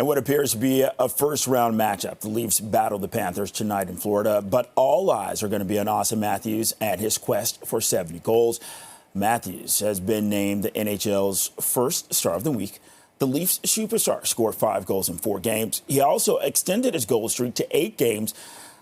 And what appears to be a first-round matchup. The Leafs battle the Panthers tonight in Florida, but all eyes are going to be on Austin Matthews and his quest for 70 goals. Matthews has been named the NHL's first Star of the Week. The Leafs superstar scored 5 goals in 4 games. He also extended his goal streak to 8 games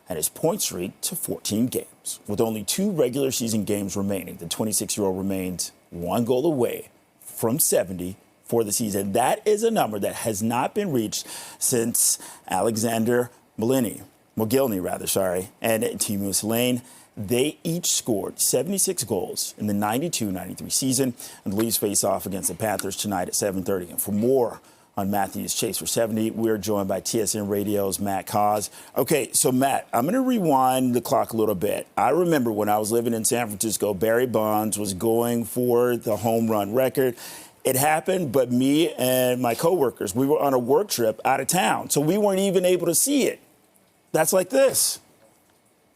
and his point streak to 14 games. With only 2 regular season games remaining, the 26-year-old remains 1 goal away from 70 for the season. That is a number that has not been reached since Alexander Mogilny, and Teemu Selanne. They each scored 76 goals in the 92-93 season, and the Leafs face off against the Panthers tonight at 7:30. And for more on Matthews' chase for 70, we're joined by TSN Radio's Matt Cauz. Okay, so Matt, I'm going to rewind the clock a little bit. I remember when I was living in San Francisco, Barry Bonds was going for the home run record. It happened, but me and my coworkers, we were on a work trip out of town, so we weren't even able to see it. That's like this.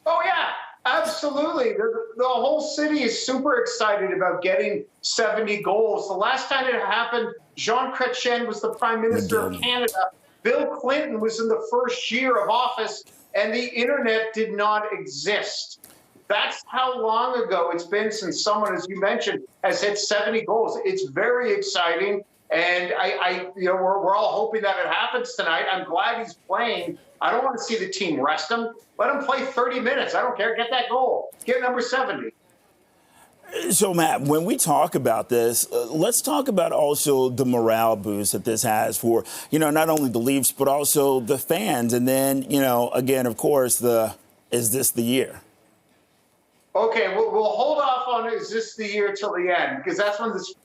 Oh, yeah, absolutely. The whole city is super excited about getting 70 goals. The last time it happened, Jean Chrétien was the Prime Minister of Canada. Bill Clinton was in the first year of office, and the internet did not exist. That's how long ago it's been since someone, as you mentioned, has hit 70 goals. It's very exciting, and we're all hoping that it happens tonight. I'm glad he's playing. I don't want to see the team rest him. Let him play 30 minutes. I don't care. Get that goal. Get number 70. So, Matt, when we talk about this, let's talk about also the morale boost that this has for, not only the Leafs, but also the fans. And then, again, of course, is this the year? Okay, we'll hold off on is this the year till the end, because that's when this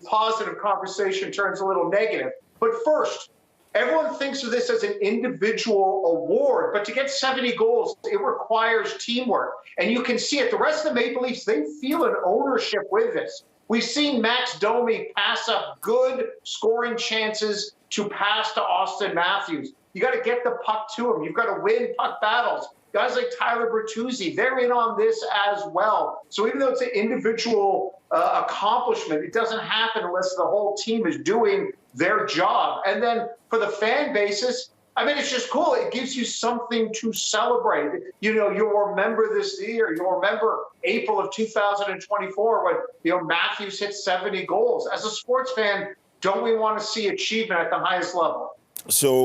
positive conversation turns a little negative. But first, everyone thinks of this as an individual award, but to get 70 goals, it requires teamwork. And you can see it. The rest of the Maple Leafs, they feel an ownership with this. We've seen Max Domi pass up good scoring chances to pass to Austin Matthews. You got to get the puck to him. You've got to win puck battles. Guys like Tyler Bertuzzi, they're in on this as well. So even though it's an individual accomplishment, it doesn't happen unless the whole team is doing their job. And then for the fan basis, it's just cool. It gives you something to celebrate. You'll remember this year. You'll remember April of 2024 when, Matthews hit 70 goals. As a sports fan, don't we want to see achievement at the highest level? So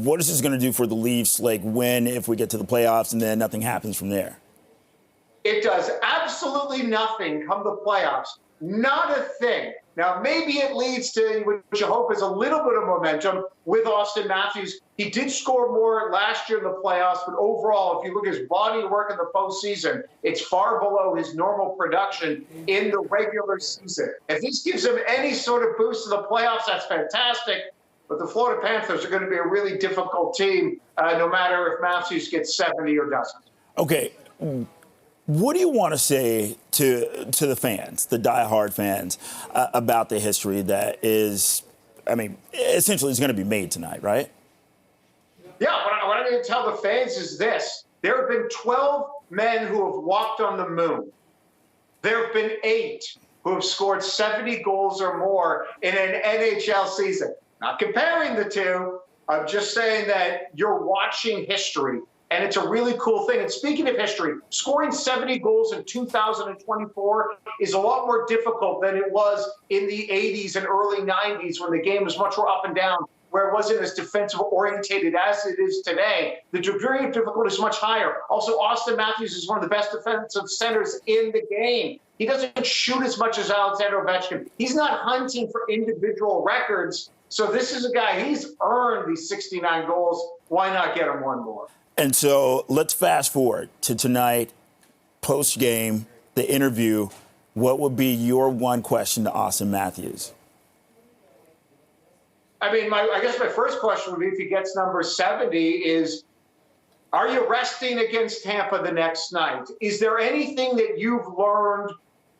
what is this going to do for the Leafs, if we get to the playoffs and then nothing happens from there? It does absolutely nothing come the playoffs. Not a thing. Now, maybe it leads to, which I hope is a little bit of momentum with Austin Matthews. He did score more last year in the playoffs, but overall, if you look at his body of work in the postseason, it's far below his normal production in the regular season. If this gives him any sort of boost in the playoffs, that's fantastic. But the Florida Panthers are going to be a really difficult team, no matter if Matthews gets 70 or doesn't. Okay. What do you want to say to the fans, the diehard fans, about the history that is, essentially is going to be made tonight, right? Yeah, what I'm going to tell the fans is this. There have been 12 men who have walked on the moon. There have been 8 who have scored 70 goals or more in an NHL season. Not comparing the two. I'm just saying that you're watching history, and it's a really cool thing. And speaking of history, scoring 70 goals in 2024 is a lot more difficult than it was in the 80s and early 90s when the game was much more up and down, where it wasn't as defensive-orientated as it is today. The degree of difficulty is much higher. Also, Austin Matthews is one of the best defensive centers in the game. He doesn't shoot as much as Alexander Ovechkin. He's not hunting for individual records. So this is a guy, he's earned these 69 goals. Why not get him one more? And so let's fast forward to tonight, post-game, the interview. What would be your one question to Austin Matthews? I guess my first question would be, if he gets number 70, is, are you resting against Tampa the next night? Is there anything that you've learned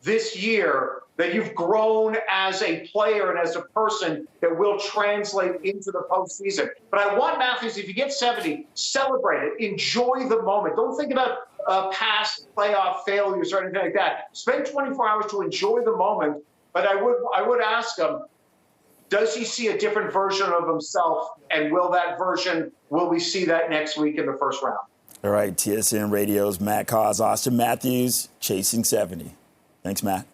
this year that you've grown as a player and as a person that will translate into the postseason? But I want Matthews, if you get 70, celebrate it. Enjoy the moment. Don't think about past playoff failures or anything like that. Spend 24 hours to enjoy the moment. But I would ask him, Does he see a different version of himself? And will we see that next week in the first round? All right, TSN Radio's Matt Cauz, Austin Matthews, chasing 70. Thanks, Matt.